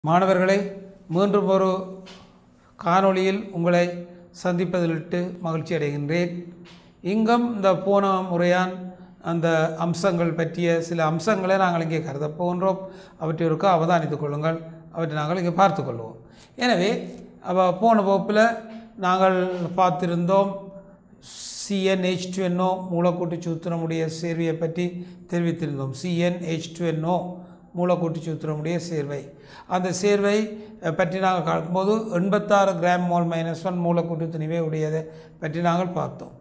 மாணவர்களே, மீண்டும் ஒரு காணொளியில் உங்களை சந்திப்பதிலிட்டு மகிழ்ச்சி அடைகின்றேன். இங்கும் இந்த போன முறையான் அந்த அம்சங்கள் பற்றிய சில அம்சங்களை நாங்கள் இங்கே கருத போகின்றோம். அவற்றிற்கு அவதானித்துக் கொள்ளுங்கள். அவற்றை நாங்கள் இங்கே பார்த்து கொள்வோம். எனவே போன வகுப்பில் நாங்கள் பார்த்திருந்தோம் CnH2NO மூலக்கூட்டு சூத்திரமுடைய சேர்வையை பற்றி தெரிவித்திருந்தோம். CnH2NO மூலக்கூட்டு சூத்திரமுடைய சேர்வை, அந்த சேர்வை பற்றி நாங்கள் பார்க்கும்போது 86 கிராம் மோல் -1 மூலக்கூட்டு திணிவை உடையதை பற்றி நாங்கள் பார்த்தோம்.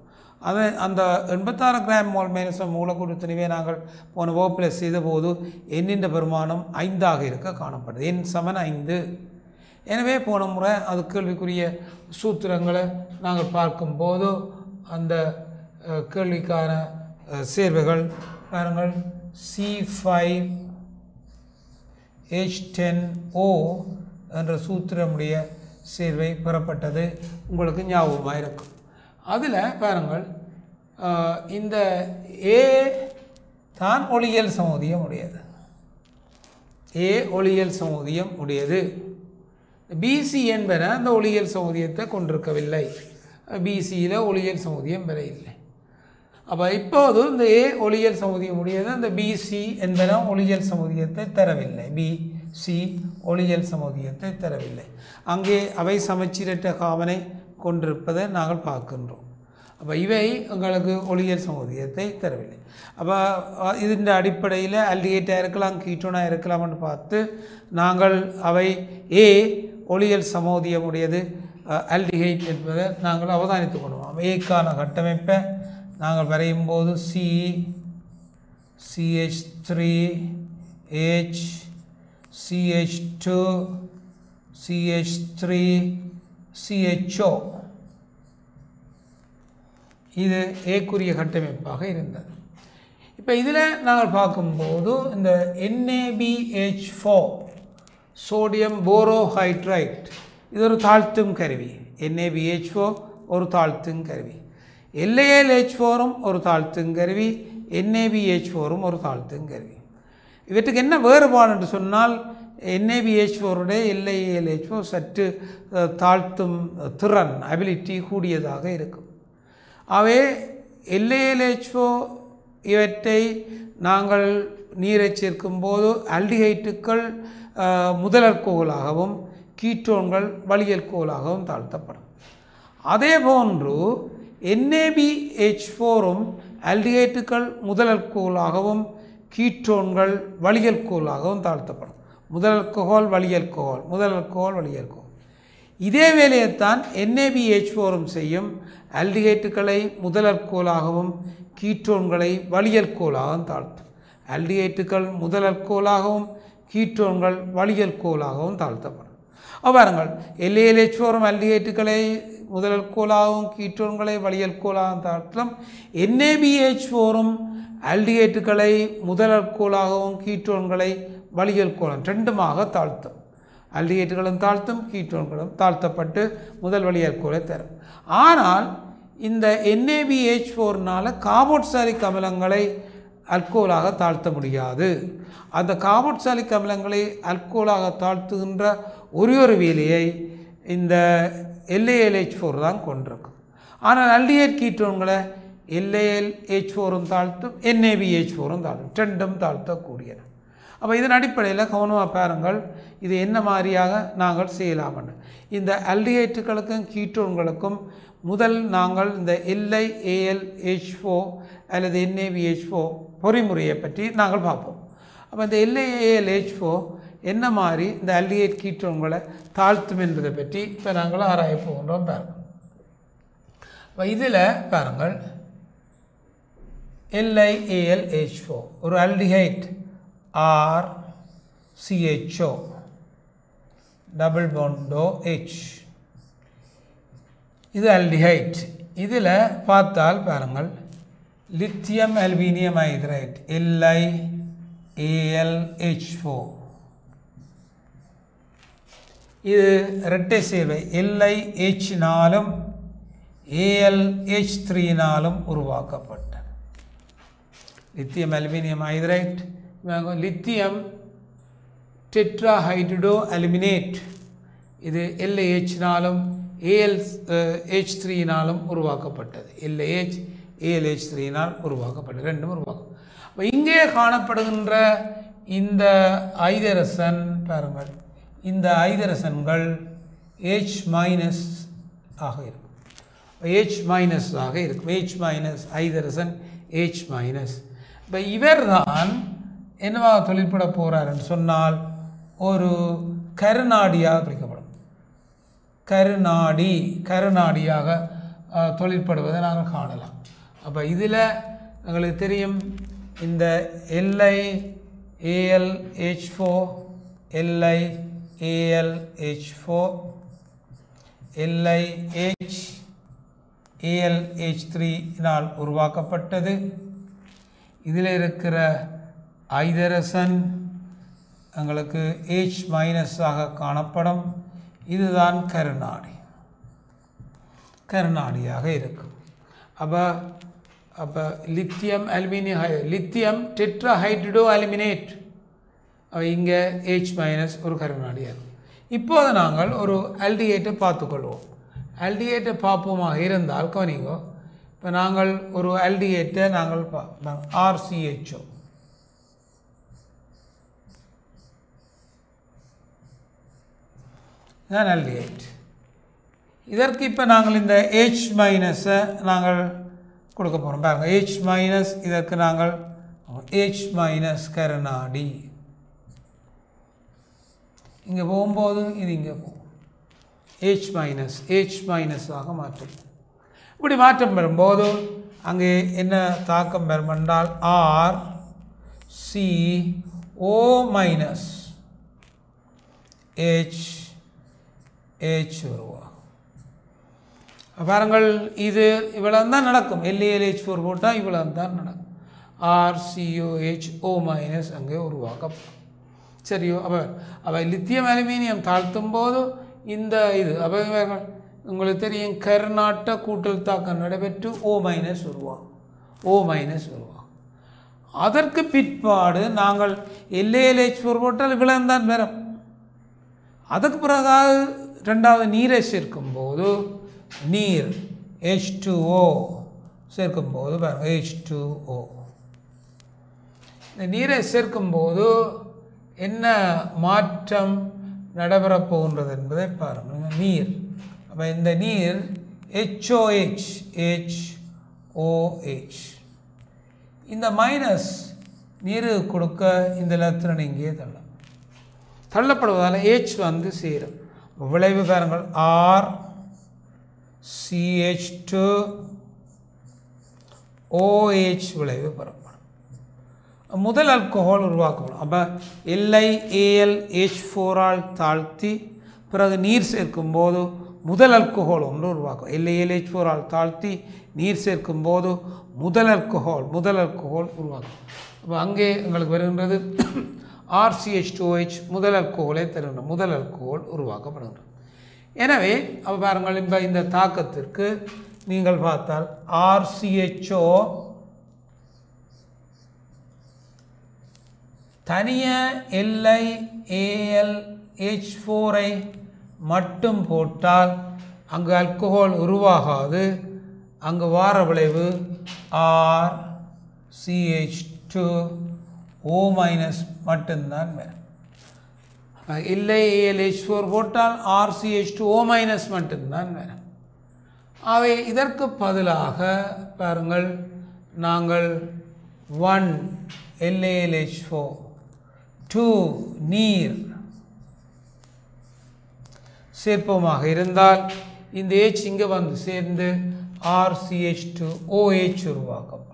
அந்த 86 கிராம் மோல் -1 மூலக்கூட்டு திணிவை நாங்கள் போன வகுப்பில் செய்தபோது எண்ணின் பெருமானம் 5ஆக இருக்க காணப்படுது. எண் சமன் 5. எனவே போன முறை அது கேள்விக்குரிய சூத்திரங்களை நாங்கள் பார்க்கும்போது அந்த கேள்விக்கான சேர்வைகள் பாருங்கள். C5H10O என்ற சூத்திரமுடைய சேர்வை பெறப்பட்டது. உங்களுக்கு ஞாபகமாக இருக்கும். அதில் பாருங்கள், இந்த A தான் ஒளியியல் சமூதியம் உடையது. A ஒளியியல் சமூதியம் உடையது. BC என்பன அந்த ஒளியியல் சமூதியத்தை கொண்டிருக்கவில்லை. BCயில் ஒளியியல் சமூதியம் பெற இல்லை. அப்போ இப்போது இந்த A ஒளியியல் சமூதியம் உடையது, அந்த BC என்பன ஒளியியல் சமூதியத்தை தரவில்லை. BC ஒளியியல் சமூதியத்தை தரவில்லை. அங்கே அவை சமச்சீரற்ற காவனை கொண்டிருப்பதை நாங்கள் பார்க்கின்றோம். அப்போ இவை எங்களுக்கு ஒளியியல் சமூதியத்தை தரவில்லை. அப்போ இதன் அடிப்படையில் ஆல்டிஹைட்டாக இருக்கலாம், கீட்டோனாக இருக்கலாம்னு பார்த்து நாங்கள் அவை A ஒளியியல் சமூதியம் உடையது, ஆல்டிஹைட் என்பதை நாங்கள் அவதானித்துக் கொள்வோம். ஏக்கான கட்டமைப்பை நாங்கள் வரையும் போது CH3H CH2 CH3 CHO இது ஏக்குரிய கட்டமைப்பாக இருந்தது. இப்போ இதில் நாங்கள் பார்க்கும்போது இந்த NaBH4 சோடியம் போரோஹைட்ரைட் இது ஒரு தாழ்த்தும் கருவி. NaBH4 ஒரு தாழ்த்தும் கருவி. LaLH4ம் ஒரு தாழ்த்துங்கருவி, NaBH4ம் ஒரு தாழ்த்துங்கருவி. இவற்றுக்கு என்ன வேறுபாடு என்று சொன்னால், NaBH4உடைய LaLH4 சற்று தாழ்த்தும் திறன் அபிலிட்டி கூடியதாக இருக்கும். அவை LaLH4 இவற்றை நாங்கள் நீரை சேர்க்கும்போது ஆல்டிஹைட்டுக்கள் முதலற்கோளாகவும் கீட்டோன்கள் வளியல்கோளாகவும் தாழ்த்தப்படும். அதே போன்று NaBH4ம் ஆல்டிஹைட்டுக்கள் முதலற்கோளாகவும் கீட்டோன்கள் வளியல்கோளாகவும் தாழ்த்தப்படும். முதலற்கோள் வளியல்கோள். இதே வேலையைத்தான் NaBH4ம் செய்யும். ஆல்டிஹைட்டுக்களை முதலற்கோளாகவும் கீட்டோன்களை வளியல்கோளாகவும் தாழ்த்தும். ஆல்டிஹைட்டுக்கள் முதலற்கோளாகவும் கீட்டோன்கள் வளியல்கோளாகவும் தாழ்த்தப்படும். பாருங்கள், LaLH4ம் ஆல்டிஹைட்டுகளை முதலற்கோளாகவும் கீட்டோன்களை வளியல்கோளாகவும் தாழ்த்தும். NaBH4ம் ஆல்டிஹைட்டுகளை முதலற்கோளாகவும் கீட்டோன்களை வளியல்கோளாகவும் ரெண்டுமாக தாழ்த்தும். ஆல்டிஹைட்டுகளும் தாழ்த்தும், கீட்டோன்களும் தாழ்த்தப்பட்டு முதல் வளியல்கோளை தரும். ஆனால் இந்த NaBH4னால் கார்போக்சிலிக் அமிலங்களை அல்கோலாக தாழ்த்த முடியாது. அந்த கார்போக்சிலிக் அமிலங்களை அல்கோலாக தாழ்த்துகின்ற ஒரு வேலையை இந்த LaLH4 தான் கொண்டிருக்கும். ஆனால் ஆல்டிஹைட் கீட்டோன்களை LaLH4ம் தாழ்த்தும், NaBH4ம் தாழ்த்தும், ரெண்டும் தாழ்த்தக்கூடியன. அப்போ இதன் அடிப்படையில் கவனமாக பாருங்கள், இது என்ன மாதிரியாக நாங்கள் செய்யலாம்னு. இந்த ஆல்டிஹைட்டுகளுக்கும் கீட்டோன்களுக்கும் முதல் நாங்கள் இந்த LiAlH4 அல்லது NaBH4 பொறிமுறையை பற்றி நாங்கள் பார்ப்போம். அப்போ இந்த LiAlH4 என்ன மாதிரி இந்த ஆல்டிஹைட் கீட்டோன்களை தாழ்த்தும் என்பதை பற்றி இப்போ நாங்கள் ஆராய போகின்றோம். பாருங்கள், இப்போ இதில் பாருங்கள், LiAlH4 ஒரு ஆல்டிஹைட் RCHO டபுள் பாண்டோ H, இது ஆல்டிஹைட். இதில் பார்த்தால் பாருங்கள், லித்தியம் அல்பீனியம் ஹைட்ரைட் LiAlH4 இது இரட்டை சேர்வை LiH4லும் AlH3னாலும் உருவாக்கப்பட்ட lithium aluminium hydride lithium tetrahydrido aluminate. இது LAH-னாலும் ALH3-னாலும் உருவாக்கப்பட்டது. LAH ALH3-னால் உருவாக்கப்பட்டது, ரெண்டும் உருவாக்கும். இப்போ இங்கே காணப்படுகின்ற இந்த ஐதரசன் பாருங்கள், இந்த ஐதரசன்கள் H- ஆக இருக்கும். H- ஆக இருக்கும். H- ஐதரசன் H-. இப்போ இவர் தான் என்னவா தொழிற்பட போகிறாருன்னு சொன்னால் ஒரு கருநாடியாக பிரிக்கப்படும். கருநாடியாக தொழிற்படுவதை நாங்கள் காணலாம். அப்போ இதில் எங்களுக்கு தெரியும் இந்த LiAlH4 LiAlH4 LiHAlH3-னால் உருவாக்கப்பட்டது. இதில் இருக்கிற ஐதரசன் எங்களுக்கு H- ஆக காணப்படும். இதுதான் கருநாடியாக இருக்கும். அப்போ லித்தியம் டெட்ராஹைட்ரிடோ அலுமினேட் இங்கே H- ஒரு கருநாடியாக இருக்கும். இப்போது நாங்கள் ஒரு ஆல்டிஹைடை பார்த்துக்கொள்வோம். ஆல்டிஹைடை பார்ப்போமாக இருந்தால் கவனிங்கோ. இப்போ நாங்கள் ஒரு ஆல்டிஹைடை நாங்கள் RCHO தான் ஆல்டிஹைட். இதற்கு இப்போ நாங்கள் இந்த H- நாங்கள் கொடுக்க போகிறோம். பாருங்கள், H- இதற்கு நாங்கள் H- கருநாடி இங்கே போகும்போது இது இங்கே போகும். H- ஆக மாற்றும். இப்படி மாற்றம் பெறும்போது அங்கே என்ன தாக்கம் பெறும் என்றால் RCO- H வருவா. பாருங்கள், இது இவ்வளவு தான் நடக்கும். LaLH4 போட்டால் இவ்வளவு தான் நடக்கும். RCOHO- அங்கே உருவாக்கப்படும். சரியோ? அப்போ லித்தியம் அலுமினியம் தாழ்த்தும் போது இந்த இது உங்களுக்கு தெரியும் கருநாட்ட கூட்டல் தாக்கம் நடைபெற்று O- உருவாகும். அதற்கு பிற்பாடு நாங்கள் LaLH4 போட்டால் இவ்வளவு தான் வரும். அதுக்கு பிறகு ரெண்டாவது நீரை சேர்க்கும்போது நீர் H2O சேர்க்கும்போது பாருங்கள் H2O. இந்த நீரை சேர்க்கும்போது என்ன மாற்றம் நடைபெறப் போகின்றது என்பதை பாருங்கள். நீர், அப்போ இந்த நீர் HOH இந்த மைனஸ் நீர் கொடுக்க இந்த எலக்ட்ரான் இங்கே தள்ளப்படுவதால் H வந்து சேரும். விளைவு பாருங்கள், RCH2OH விளைவு பெறப்படும். முதல் ஆல்கஹால் உருவாக்கப்படும். அப்போ LiAlH4-ஆல் தாழ்த்தி பிறகு நீர் சேர்க்கும்போது முதல் ஆல்கஹால் ஒன்று உருவாக்கும். LiAlH4-ஆல் தாழ்த்தி நீர் சேர்க்கும்போது முதல் ஆல்கஹால் உருவாக்கும். அப்போ அங்கே எங்களுக்கு வருகின்றது RCH2OH முதல் ஆல்கஹாலை தருகின்ற முதல் ஆல்கஹால் உருவாக்கப்படுகின்றது. எனவே அப்போ பாருங்கள், இப்போ இந்த தாக்கத்திற்கு நீங்கள் பார்த்தால் RCHO தனியாக LiAlH4-ஐ மட்டும் போட்டால் அங்கு ஆல்கஹால் உருவாகாது. அங்கு வார விளைவு RCH2O- மட்டும்தான் வரும். LiAlH4 போட்டால் RCH2O- மட்டும்தான் வரும். அவை இதற்கு பதிலாக பாருங்கள், நாங்கள் 1 LiAlH4 2 நீர் சேர்ப்பமாக இருந்தால் இந்த H இங்கே வந்து சேர்ந்து RCH2OH உருவாக்கப்படும்.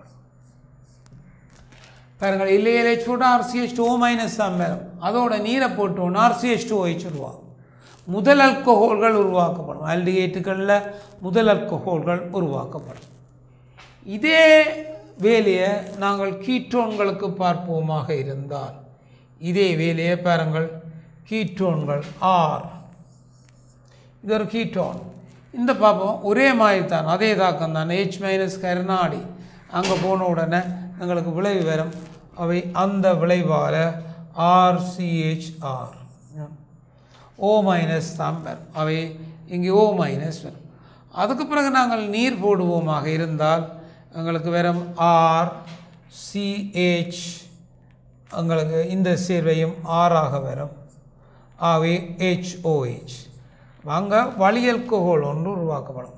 பாருங்கள், LiAlH4 RCH2O- தான் வரும். அதோட நீரை போட்டோன்னு RCH2OH உருவாகும். முதல் ஆல்கஹால்கள் உருவாக்கப்படும். ஆல்டிஹைட்டுகளில் முதல் ஆல்கஹால்கள் உருவாக்கப்படும். இதே வேலையை நாங்கள் கீட்டோன்களுக்கு பார்ப்போமாக இருந்தால் இதே வேலையை பாருங்கள், கீட்டோன்கள் R, இது ஒரு கீட்டோன். இந்த பார்ப்போம், ஒரே மாதிரி தான், அதே தாக்கம் தான். H- கருநாடி அங்கே போன உடனே எங்களுக்கு விளைவு வரும். அவை அந்த விளைவால் RCHR O மைனஸ் தான் வரும். அவை இங்கே O மைனஸ் வரும். அதுக்கு பிறகு நாங்கள் நீர் போடுவோமாக இருந்தால் எங்களுக்கு வெறும் RCH எங்களுக்கு இந்த சேர்வையும் ஆறாக வரும். ஆகவே HOH அங்கே வளியல்கோகோல் ஒன்று உருவாக்கப்படும்.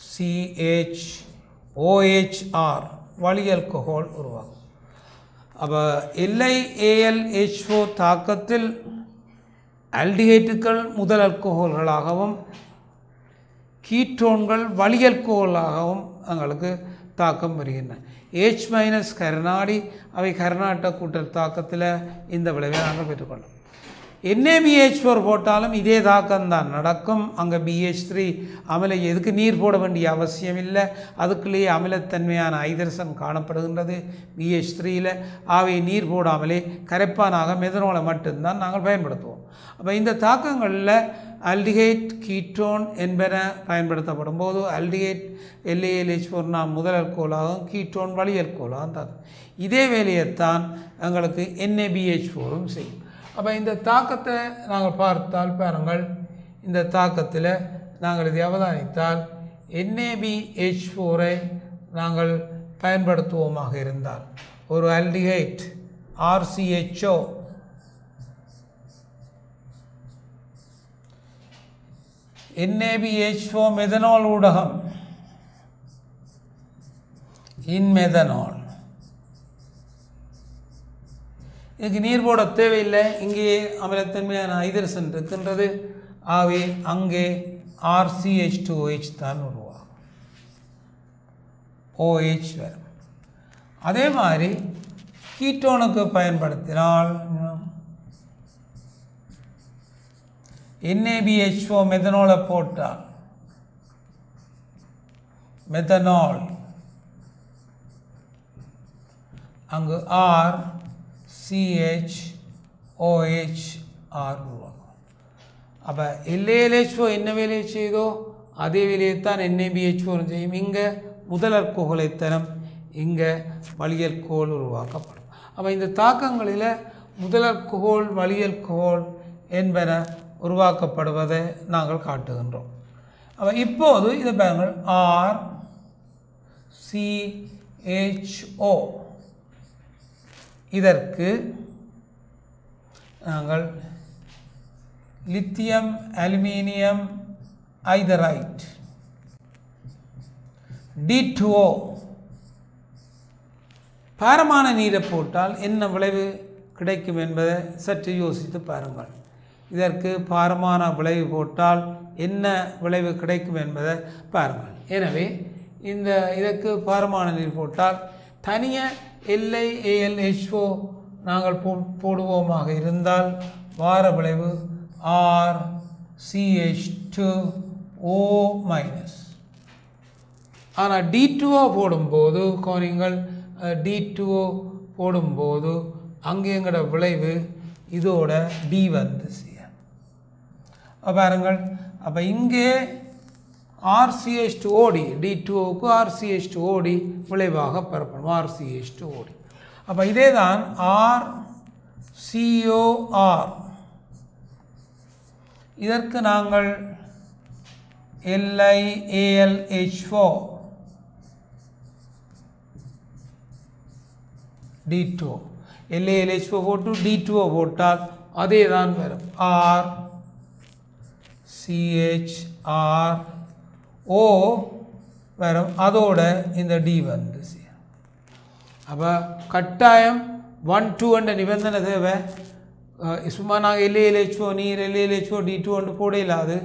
RCHOHR வளியல்கோகோல் உருவாகும். அப்போ LiAlH4 தாக்கத்தில் ஆல்டிஹைட்டுகள் முதல் அல்கோகோல்களாகவும் கீட்டோன்கள் வளியல்கோகோலாகவும் எங்களுக்கு தாக்கம் வருகின்றன. H- கருநாடி அவை கருநாட்ட கூட்டல் தாக்கத்தில் இந்த விளைவை நாங்கள் பெற்றுக்கொள்ளோம். NaBH4 போட்டாலும் இதே தாக்கம்தான் நடக்கும். அங்கே BH3 அமில எதுக்கு நீர் போட வேண்டிய அவசியம் இல்லை. அதுக்குள்ளேயே அமிலத்தன்மையான ஹைட்ரஜன் காணப்படுகின்றது BH3யில். ஆகவே நீர் போடாமலே கரைப்பானாக மெதனோலை மட்டும்தான் நாங்கள் பயன்படுத்துவோம். அப்போ இந்த தாக்கங்களில் ஆல்டிஹைட் கீட்டோன் என்பன பயன்படுத்தப்படும் போது ஆல்டிஹைட் LiAlH4 நாம் முதல் அல்கோலாகவும் கீட்டோன் வளியல்கோலாகவும் தாக்கும். இதே வேலையைத்தான் எங்களுக்கு NaBH4ம் செய்யும். அப்போ இந்த தாக்கத்தை நாங்கள் பார்த்தால் பாருங்கள், இந்த தாக்கத்தில் நாங்கள் இதை அவதானித்தால் NaBH4ஐ நாங்கள் பயன்படுத்துவோமாக இருந்தால் ஒரு ஆல்டிஹைட் RCHO NaBH4 மெதனால் ஊடகம் இன்மெதனால் இதுக்கு நீர் போட தேவையில்லை. இங்கே அமிலத்தன்மையான ஹைட்ரஜன் இருக்கின்றது. ஆகவே அங்கே RCH2OH தான் உருவாகும். OH வரும். அதே மாதிரி கீட்டோனுக்கு பயன்படுத்தினால் NaBH4 மெதனோலை போட்டால் மெதனால் அங்கு RCHOHR உருவாகும். அப்போ LiAlH4 என்ன வேலையை செய்தோ அதே வேலையைத்தான் NaBH4 செய்யும். இங்கே முதல் அல்கோகோலை தரும், இங்கே வளியல்கோல் உருவாக்கப்படும். அப்போ இந்த தாக்கங்களில் முதல் அல்கோகோல் வளியல்கோல் என்பன உருவாக்கப்படுவதை நாங்கள் காட்டுகின்றோம். அப்போ இப்போது இதை பாருங்கள், RCHO இதற்கு நாங்கள் லித்தியம் அலுமினியம் ஐதரைட் D2O பாரமான நீரை போட்டால் என்ன விளைவு கிடைக்கும் என்பதை சற்று யோசித்து பாருங்கள். இதற்கு பாரமான விளைவு போட்டால் என்ன விளைவு கிடைக்கும் என்பதை பாருங்கள். எனவே இதற்கு பாரமான நீர் போட்டால் தனியாக LiAlH4 நாங்கள் போடுவோமாக இருந்தால் வார விளைவு RCH2O-. ஆனால் D2O போடும்போது நீங்கள் D2O போடும்போது அங்கே எங்களோட விளைவு இதோட D வந்து செய்ய பாருங்கள். அப்போ இங்கே RCH2OD D2Oக்கு RCH2OD விளைவாக பெறப்படும் RCH2OD. அப்போ இதே தான் RCOR இதற்கு நாங்கள் LiAlH4 D2O LiAlH4 போட்டு D2O போட்டால் அதே தான் வரும் RCHRO வரும். அதோட இந்த D வந்து சேரும். அப்போ கட்டாயம் 1 2 என்ற நிபந்தனை தேவை. சும்மா நாங்கள் LiAlH4 நீர் LiAlH4 D2 போட இல்லாது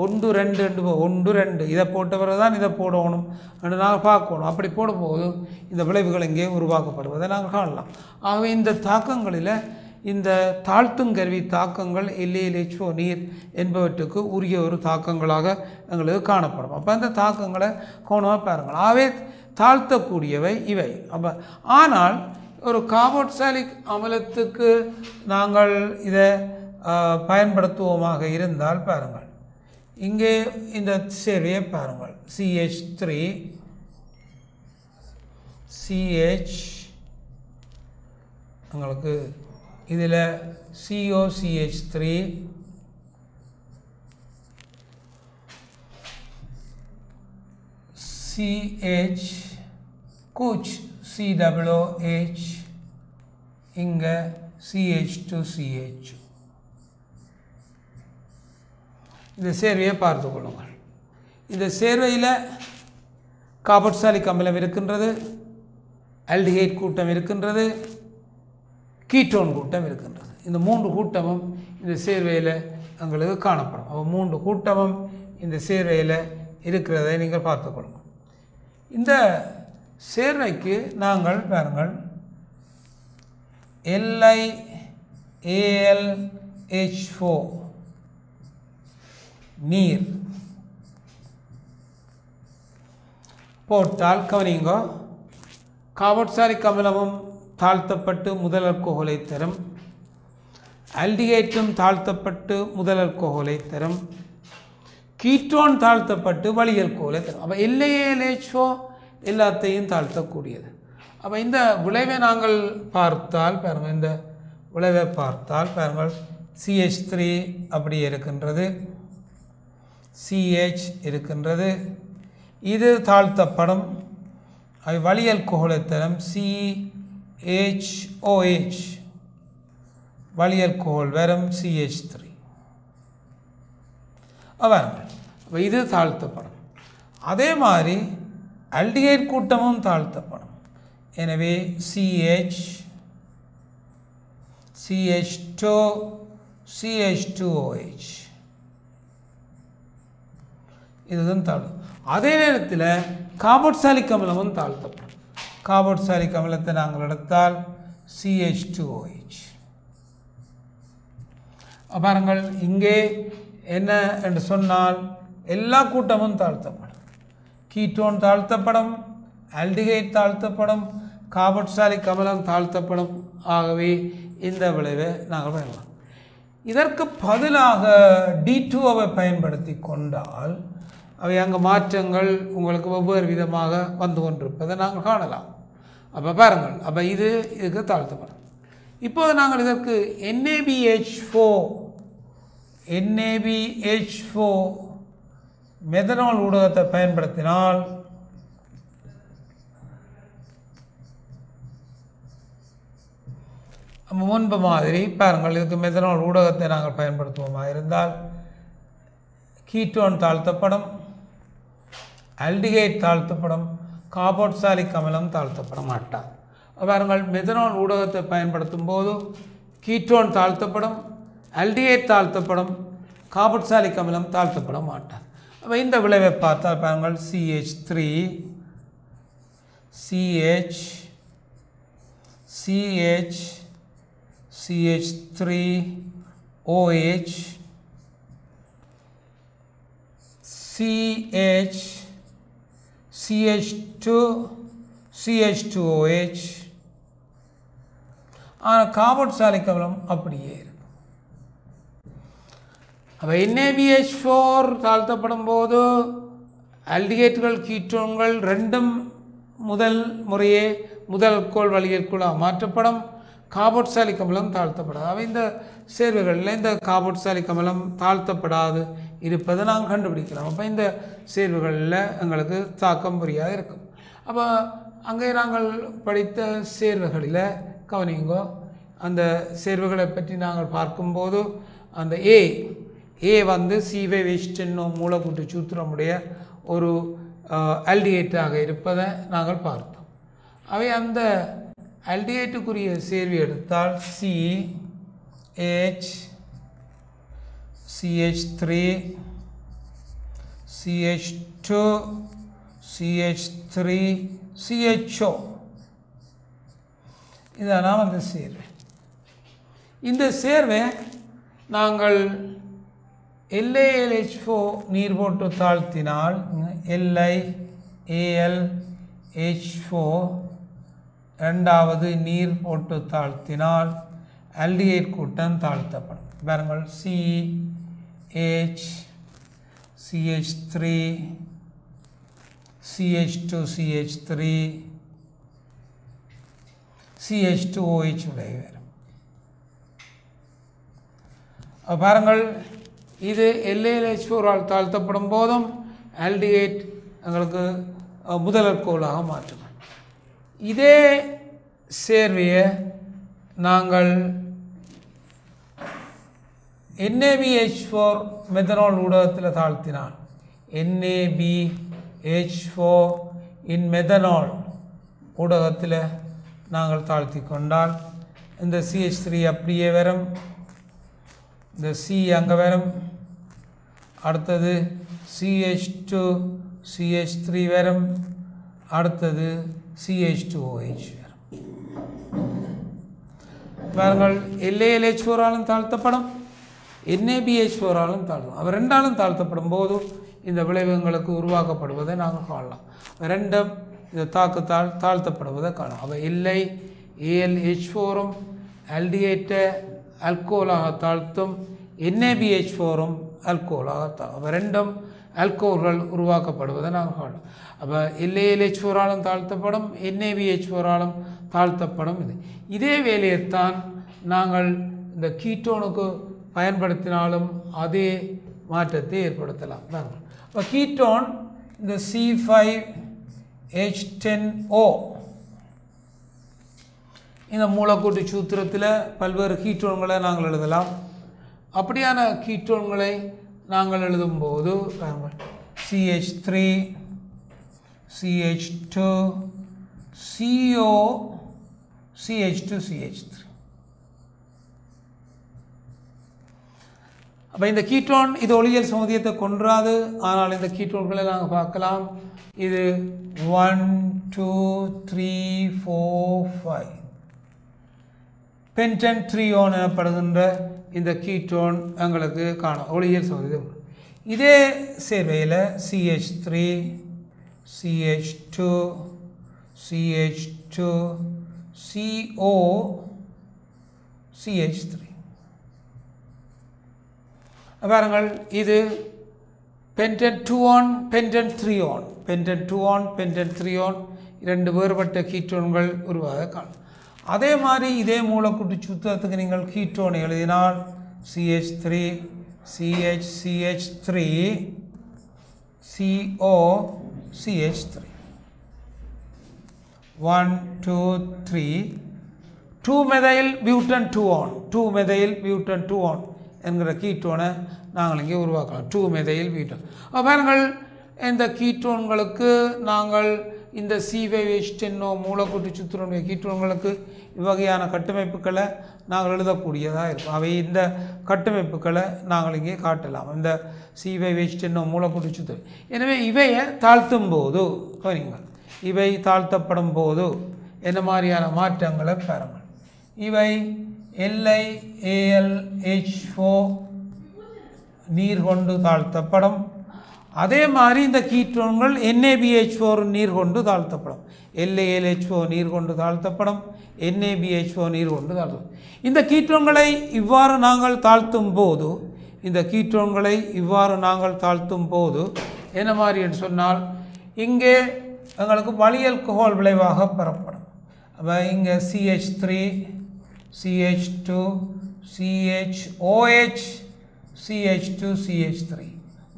1 2 இதை போட்ட பிறகு தான் இதை போடணும் என்று நாங்கள் பார்க்கணும். அப்படி போடும்போது இந்த விளைவுகள் இங்கே உருவாக்கப்படுவதை நாங்கள் காணலாம். ஆகவே இந்த தாக்கங்களில் இந்த தாழ்த்துங்கருவி தாக்கங்கள் LiAlH4 நீர் என்பவற்றுக்கு உரிய ஒரு தாக்கங்களாக எங்களுக்கு காணப்படும். அப்போ அந்த தாக்கங்களை கவனமாக பாருங்கள். ஆகவே தாழ்த்தக்கூடியவை இவை. அப்போ ஆனால் ஒரு கார்பாக்சிலிக் அமிலத்துக்கு நாங்கள் இதை பயன்படுத்துவோமாக இருந்தால் பாருங்கள், இங்கே இந்த சேர்வையை பாருங்கள், CH உங்களுக்கு இதில் COCH3 CH கூச் COOH இங்கே CH2CH. இந்த சேர்வையை பார்த்து கொள்ளுங்கள். இந்த சேர்வையில் கார்பாக்சிலிக் அமிலம் இருக்கின்றது, ஆல்டிஹைட் கூட்டம் இருக்கின்றது, கீட்டோன் கூட்டம் இருக்கின்றது. இந்த 3 கூட்டமும் இந்த சேர்வையில் எங்களுக்கு காணப்படும். அப்போ 3 கூட்டமும் இந்த சேர்வையில் இருக்கிறதை நீங்கள் பார்த்துக்கொள்ளுங்கள். இந்த சேர்வைக்கு நாங்கள் பாருங்கள் LiAlH4 நீர் போட்டால் கவனிங்கோ, கார்பாக்சிலிக் அமிலமும் தாழ்த்தப்பட்டு முதல் ஆல்கஹாலை தரும், ஆல்டிஹைட்டும் தாழ்த்தப்பட்டு முதல் ஆல்கஹாலை தரும், கீட்டோன் தாழ்த்தப்பட்டு வழி ஆல்கஹாலை தரும். அப்போ LiAlH4 எல்லாத்தையும் தாழ்த்தக்கூடியது. அப்போ இந்த விளைவை நாங்கள் பார்த்தால் பாருங்கள், இந்த விளைவை பார்த்தால் பாருங்கள், CH3 அப்படியே இருக்கின்றது, CH இருக்கின்றது, இது தாழ்த்தப்படும், அது வழி ஆல்கஹாலை தரும், CHOH வழி ஆல்கஹால் வரும், CH3 அப்போ இது தாழ்த்தப்படும். அதே மாதிரி ஆல்டிஹைட் கூட்டமும் தாழ்த்தப்படும். எனவே CH2OH இதுதான் தாழ்வு. அதே நேரத்தில் கார்பாக்சிலிக் அமிலமும் தாழ்த்தப்படும். கார்பாக்சிலிக் அமிலத்தை நாங்கள் எடுத்தால் CH2OH. பாருங்கள், இங்கே என்ன என்று சொன்னால் எல்லா கூட்டமும் தாழ்த்தப்படும். கீட்டோன் தாழ்த்தப்படும், ஆல்டிஹைட் தாழ்த்தப்படும், கார்பாக்சிலிக் அமிலம் தாழ்த்தப்படும். ஆகவே இந்த விளைவை நாங்கள் பயன்படுத்தலாம். இதற்கு பதிலாக D2வை பயன்படுத்தி கொண்டால் அவை அங்கே மாற்றங்கள் உங்களுக்கு ஒவ்வொரு விதமாக வந்து கொண்டிருப்பதை நாங்கள் காணலாம். அப்போ பாருங்கள், அப்போ இதுக்கு தாழ்த்தப்படும். இப்போது நாங்கள் இதற்கு NaBH4 மெத்தனால் ஊடகத்தை பயன்படுத்தினால் முன்பு மாதிரி பாருங்கள், இதுக்கு மெத்தனால் ஊடகத்தை நாங்கள் பயன்படுத்துவோமா இருந்தால் கீட்டோன் தாழ்த்தப்படும், ஆல்டிஹைட் தாழ்த்தப்படும், கார்பாக்சிலிக் அமிலம் தாழ்த்தப்பட மாட்டார். பாருங்கள், மெத்தனால் ஊடகத்தை பயன்படுத்தும் போது கீட்டோன் தாழ்த்தப்படும், ஆல்டிஹைட் தாழ்த்தப்படும், கார்பாக்சிலிக் அமிலம் தாழ்த்தப்பட மாட்டார். அப்போ இந்த விளைவை பார்த்தால் பாருங்கள், CH3 CH CH CH3 OH CH CH2 CH2OH. ஆனால் கார்பாக்சிலிக் அமிலம் அப்படியே இருக்கும். அப்போ NaBH4 தாழ்த்தப்படும் போது ஆல்டிஹைட்கள் கீட்டோன்கள் ரெண்டும் முதல் முறையே முதல் ஆல்கஹால் வழி ஆல்கஹாலாக மாற்றப்படும், கார்பாக்சிலிக் அமிலம் தாழ்த்தப்படாது. அவை இந்த சேர்வுகளில் இந்த கார்பாக்சிலிக் அமிலம் தாழ்த்தப்படாது இருப்பதை நாங்கள் கண்டுபிடிக்கலாம். அப்போ இந்த சேர்வுகளில் எங்களுக்கு தாக்கம் புரியாது இருக்கும். அப்போ அங்கே நாங்கள் படித்த சேர்வுகளில் கவனிங்கோ, அந்த சேர்வுகளை பற்றி நாங்கள் பார்க்கும்போது அந்த ஏ வந்து C5H10 மூலக்கூட்டு சூத்திரமுடைய ஒரு ஆல்டிஹைட்டாக இருப்பதை நாங்கள் பார்த்தோம். அவை அந்த ஆல்டிஹைட்டுக்குரிய சேர்வு எடுத்தால் CH CH3 CH2 CH3 CHO இதெல்லாம் அந்த சேர்வை. இந்த சேர்வை நாங்கள் LiAlH4 நீர் போட்டு தாழ்த்தினால் LiAlH4 இரண்டாவது நீர் போட்டு தாழ்த்தினால் ஆல்டிஹைட் கூட்டம் தாழ்த்தப்படும். பாருங்கள், CH CH3 CH2 CH3 CH2OH உடைய வரும். பாருங்கள், இது LaLH4ஆல் தாழ்த்தப்படும் போதும் ஆல்டிஹைட் எங்களுக்கு முதல் அல்கோலாக மாற்றும். இதே சேர்வையை நாங்கள் NaBH4 மெத்தனால் ஊடகத்தில் தாழ்த்தினால், NaBH4 இன் மெத்தனால் ஊடகத்தில் நாங்கள் தாழ்த்தி கொண்டால் இந்த CH3 அப்படியே வரும், இந்த C அங்கே வரும், அடுத்தது CH2 CH3 வரும், அடுத்தது CH2OH வரும். பாருங்கள், LaLH4ஆலும் தாழ்த்தப்படும், NaBH4ஆலும் தாழ்த்தும். அவர் ரெண்டாலும் தாழ்த்தப்படும் போது இந்த விளைவுகளுக்கு உருவாக்கப்படுவதை நாங்கள் காணலாம். ரெண்டும் இந்த தாக்கத்தால் தாழ்த்தப்படுவதை காணலாம். அவை LaLH4ம் ஆல்டிஹைட்டை அல்கோலாக தாழ்த்தும், NaBH4ம் அல்கோலாக தாழ்த்தும். அவை ரெண்டும் அல்கோல்கள் உருவாக்கப்படுவதை நாங்கள் காணலாம். அப்போ LaLH4ஆலும் தாழ்த்தப்படும், NaBH4ஆலும் தாழ்த்தப்படும். இதே வேலையைத்தான் நாங்கள் இந்த கீட்டோனுக்கு பயன்படுத்தினாலும் அதே மாற்றத்தை ஏற்படுத்தலாம். இப்போ கீட்டோன் இந்த C5H10O இந்த மூலக்கூட்டு சூத்திரத்தில் பல்வேறு கீட்டோன்களை நாங்கள் எழுதலாம். அப்படியான கீட்டோன்களை நாங்கள் எழுதும்போது CH3 CH2 CO CH2 CH3. அப்போ இந்த கீட்டோன் இது ஒளியியல் சமதியத்தை கொன்றாது. ஆனால் இந்த கீட்டோன்களை நாங்கள் பார்க்கலாம். இது 1 2 3 4 5 பென்டன் 3 எனப்படுகின்ற இந்த கீட்டோன் எங்களுக்கு காணும் ஒளியியல் சமதியம். இதே சேர்வையில் CH3 CH2 CH2 CO CH3. பாருங்கள், இது பென்டன் 2 பென்டன் 3 பென்டன் 2 பென்டன் 3 இரண்டு வேறுபட்ட கீட்டோன்கள் உருவாக காணும். அதே மாதிரி இதே மூலக்கூட்டு சூத்திரத்துக்கு நீங்கள் கீட்டோன் எழுதினால் CH3 CH CH3 CO CH3 1 2 3 2-methyl butane 2 2-methyl butane 2 என்கிற கீட்டோனை நாங்கள் இங்கே உருவாக்கலாம். 2-methyl butane. பாருங்கள், இந்த கீட்டோன்களுக்கு நாங்கள் இந்த C5H10O மூலக்கூட்டு சூத்திரனுடைய கீட்டோன்களுக்கு இவ்வகையான கட்டமைப்புகளை நாங்கள் எழுதக்கூடியதாக இருக்கும். அவை இந்த கட்டமைப்புகளை நாங்கள் இங்கே காட்டலாம், இந்த C5H10O மூலக்கூட்டு சூத்திரம். எனவே இவையை தாழ்த்தும் போது கவனிங்கள், இவை தாழ்த்தப்படும் போது என்ன மாதிரியான மாற்றங்களை பாருங்கள். இவை LiAlH4 நீர் கொண்டு தாழ்த்தப்படும். அதே மாதிரி இந்த கீட்டோன்கள் NaBH4 நீர் கொண்டு தாழ்த்தப்படும். LaLH4 நீர் கொண்டு தாழ்த்தப்படும், NaBH4 நீர் கொண்டு தாழ்த்தப்படும். இந்த கீட்டோன்களை இவ்வாறு நாங்கள் தாழ்த்தும் போது என்ன மாதிரி என்று சொன்னால், இங்கே எங்களுக்கு வளியல்கோஹால் விளைவாக பெறப்படும். அப்போ இங்கே CH3 CH2 CHOH CH2 CH3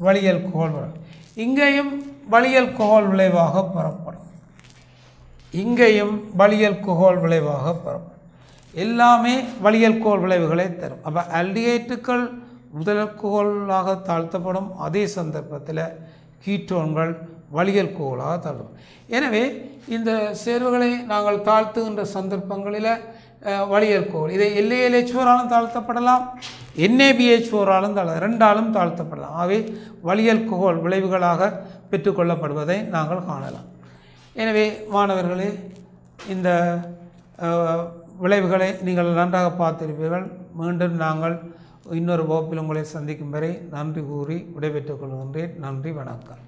வளியல்கோஹால் விளைவு. இங்கேயும் வளியல்கோஹால் விளைவாக பெறப்படும், இங்கேயும் வளியல்கோஹால் விளைவாக பெறப்படும். எல்லாமே வளியல்கோஹால் விளைவுகளை தரும். அப்போ ஆல்டிஹைட்டுகள் முதலல்கோஹாலாக தாழ்த்தப்படும். அதே சந்தர்ப்பத்தில் கீட்டோன்கள் வளியல்கோஹாலாக தாழ்த்தப்படும். எனவே இந்த சேர்வுகளை நாங்கள் தாழ்த்துகின்ற சந்தர்ப்பங்களில் வளியல்கோஹால் இதை LaLH4ஆலும் தாழ்த்தப்படலாம், NaBH4ஆலும் ரெண்டாலும் தாழ்த்தப்படலாம். ஆகவே வளியல்கோஹால் விளைவுகளாக பெற்றுக்கொள்ளப்படுவதை நாங்கள் காணலாம். எனவே மாணவர்களே, இந்த விளைவுகளை நீங்கள் நன்றாக பார்த்திருப்பீர்கள். மீண்டும் நாங்கள் இன்னொரு வகுப்பில் உங்களை சந்திக்கும் வரை நன்றி கூறி விடைபெற்றுக் கொள்கின்றேன். நன்றி, வணக்கம்.